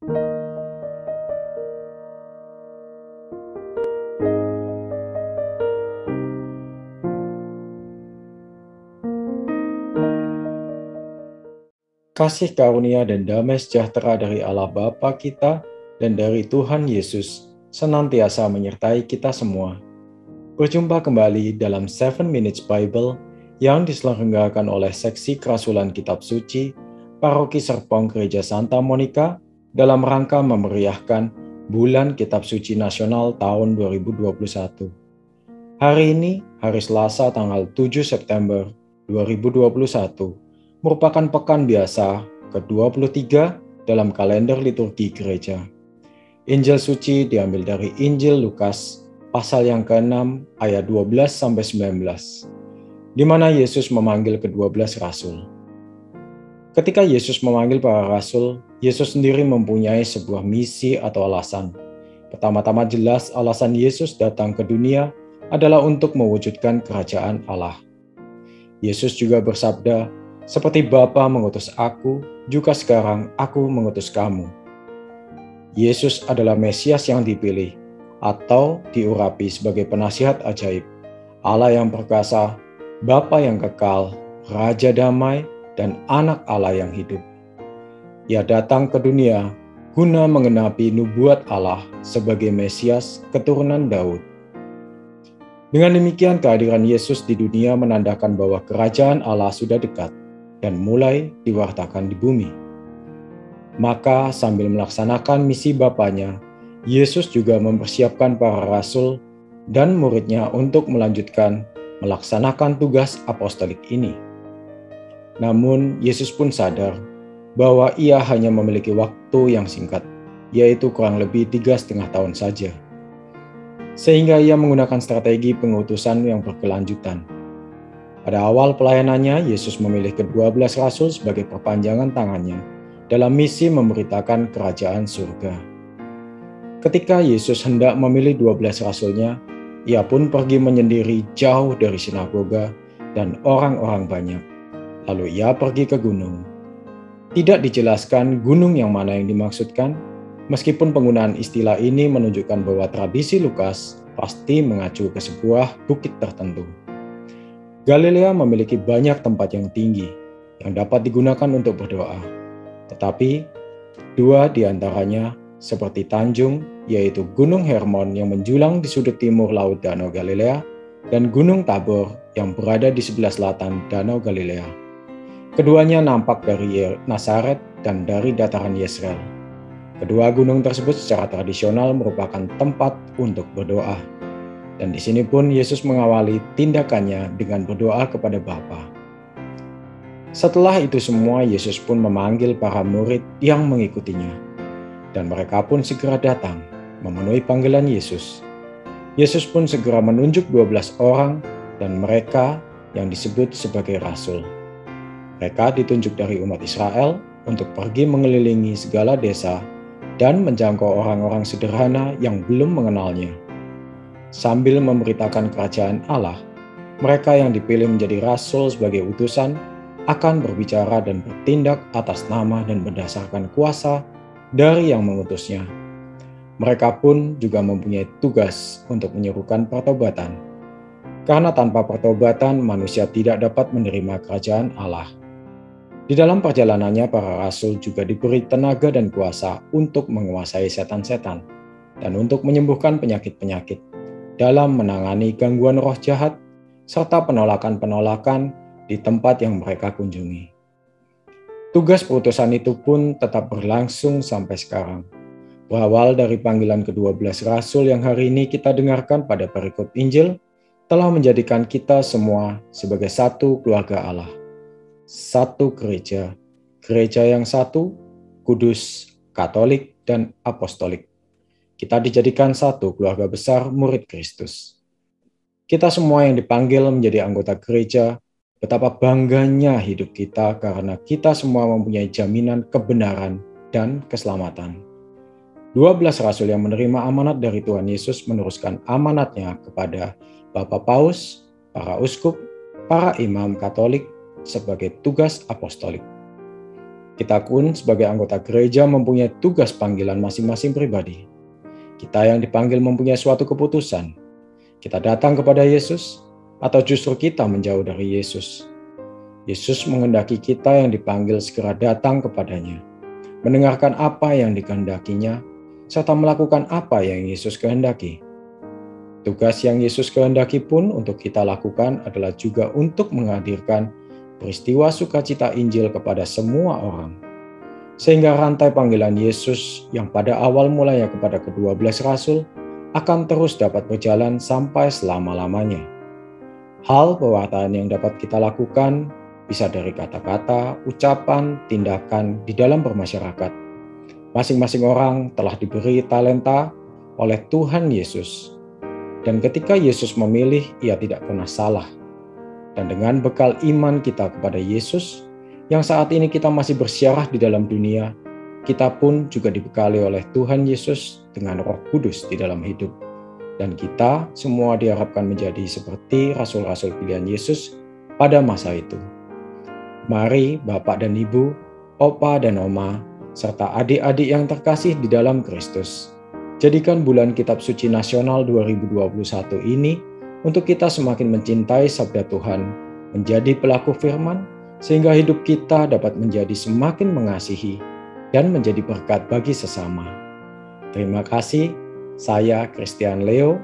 Kasih karunia dan damai sejahtera dari Allah Bapa kita dan dari Tuhan Yesus senantiasa menyertai kita semua. Berjumpa kembali dalam 7 Minutes Bible yang diselenggarakan oleh Seksi Kerasulan Kitab Suci Paroki Serpong Gereja Santa Monica dalam rangka memeriahkan Bulan Kitab Suci Nasional tahun 2021. Hari ini, hari Selasa tanggal 7 September 2021, merupakan pekan biasa ke-23 dalam kalender liturgi gereja. Injil suci diambil dari Injil Lukas pasal yang ke-6 ayat 12-19, di mana Yesus memanggil ke-12 rasul. Ketika Yesus memanggil para rasul, Yesus sendiri mempunyai sebuah misi atau alasan. Pertama-tama jelas alasan Yesus datang ke dunia adalah untuk mewujudkan kerajaan Allah. Yesus juga bersabda, "Seperti Bapa mengutus aku, juga sekarang aku mengutus kamu." Yesus adalah Mesias yang dipilih, atau diurapi sebagai penasihat ajaib, Allah yang perkasa, Bapa yang kekal, Raja damai, dan Anak Allah yang hidup. Ia datang ke dunia guna menggenapi nubuat Allah sebagai Mesias keturunan Daud. Dengan demikian, kehadiran Yesus di dunia menandakan bahwa kerajaan Allah sudah dekat dan mulai diwartakan di bumi. Maka sambil melaksanakan misi Bapanya, Yesus juga mempersiapkan para rasul dan muridnya untuk melanjutkan melaksanakan tugas apostolik ini. Namun, Yesus pun sadar bahwa ia hanya memiliki waktu yang singkat, yaitu kurang lebih 3,5 tahun saja. Sehingga ia menggunakan strategi pengutusan yang berkelanjutan. Pada awal pelayanannya, Yesus memilih ke-12 rasul sebagai perpanjangan tangannya dalam misi memberitakan kerajaan surga. Ketika Yesus hendak memilih 12 rasulnya, ia pun pergi menyendiri jauh dari sinagoga dan orang-orang banyak. Lalu ia pergi ke gunung. Tidak dijelaskan gunung yang mana yang dimaksudkan, meskipun penggunaan istilah ini menunjukkan bahwa tradisi Lukas pasti mengacu ke sebuah bukit tertentu. Galilea memiliki banyak tempat yang tinggi yang dapat digunakan untuk berdoa. Tetapi, 2 di antaranya seperti Tanjung, yaitu Gunung Hermon yang menjulang di sudut timur Laut Danau Galilea, dan Gunung Tabor yang berada di sebelah selatan Danau Galilea. Keduanya nampak dari Nazaret dan dari dataran Yesreel. Kedua gunung tersebut secara tradisional merupakan tempat untuk berdoa. Dan di sini pun Yesus mengawali tindakannya dengan berdoa kepada Bapa. Setelah itu semua, Yesus pun memanggil para murid yang mengikutinya. Dan mereka pun segera datang, memenuhi panggilan Yesus. Yesus pun segera menunjuk 12 orang dan mereka yang disebut sebagai rasul. Mereka ditunjuk dari umat Israel untuk pergi mengelilingi segala desa dan menjangkau orang-orang sederhana yang belum mengenalnya. Sambil memberitakan kerajaan Allah, mereka yang dipilih menjadi rasul sebagai utusan akan berbicara dan bertindak atas nama dan berdasarkan kuasa dari yang mengutusnya. Mereka pun juga mempunyai tugas untuk menyerukan pertobatan. Karena tanpa pertobatan manusia tidak dapat menerima kerajaan Allah. Di dalam perjalanannya, para rasul juga diberi tenaga dan kuasa untuk menguasai setan-setan dan untuk menyembuhkan penyakit-penyakit, dalam menangani gangguan roh jahat, serta penolakan-penolakan di tempat yang mereka kunjungi. Tugas perutusan itu pun tetap berlangsung sampai sekarang, berawal dari panggilan ke-12 rasul yang hari ini kita dengarkan pada perikop Injil, telah menjadikan kita semua sebagai satu keluarga Allah, satu gereja, gereja yang satu, kudus, katolik, dan apostolik. Kita dijadikan satu keluarga besar murid Kristus. Kita semua yang dipanggil menjadi anggota gereja, betapa bangganya hidup kita karena kita semua mempunyai jaminan kebenaran dan keselamatan. 12 rasul yang menerima amanat dari Tuhan Yesus meneruskan amanatnya kepada Bapak Paus, para uskup, para imam Katolik sebagai tugas apostolik. Kita pun sebagai anggota gereja mempunyai tugas panggilan masing-masing pribadi. Kita yang dipanggil mempunyai suatu keputusan. Kita datang kepada Yesus atau justru kita menjauh dari Yesus. Yesus menghendaki kita yang dipanggil segera datang kepadanya, mendengarkan apa yang dikehendakinya, serta melakukan apa yang Yesus kehendaki. Tugas yang Yesus kehendaki pun untuk kita lakukan adalah juga untuk menghadirkan peristiwa sukacita Injil kepada semua orang. Sehingga rantai panggilan Yesus yang pada awal mulanya kepada ke-12 rasul akan terus dapat berjalan sampai selama-lamanya. Hal pewartaan yang dapat kita lakukan bisa dari kata-kata, ucapan, tindakan di dalam bermasyarakat. Masing-masing orang telah diberi talenta oleh Tuhan Yesus. Dan ketika Yesus memilih, ia tidak pernah salah. Dan dengan bekal iman kita kepada Yesus, yang saat ini kita masih bersiarah di dalam dunia, kita pun juga dibekali oleh Tuhan Yesus dengan Roh Kudus di dalam hidup. Dan kita semua diharapkan menjadi seperti rasul-rasul pilihan Yesus pada masa itu. Mari Bapak dan Ibu, Opa dan Oma, serta adik-adik yang terkasih di dalam Kristus, jadikan bulan Kitab Suci Nasional 2021 ini untuk kita semakin mencintai sabda Tuhan, menjadi pelaku firman, sehingga hidup kita dapat menjadi semakin mengasihi dan menjadi berkat bagi sesama. Terima kasih, saya Christian Leo.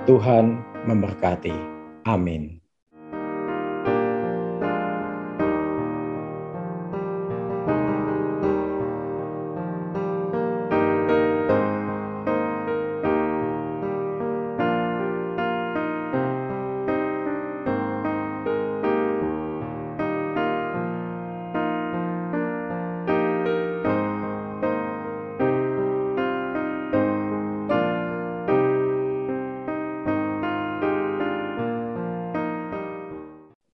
Tuhan memberkati. Amin.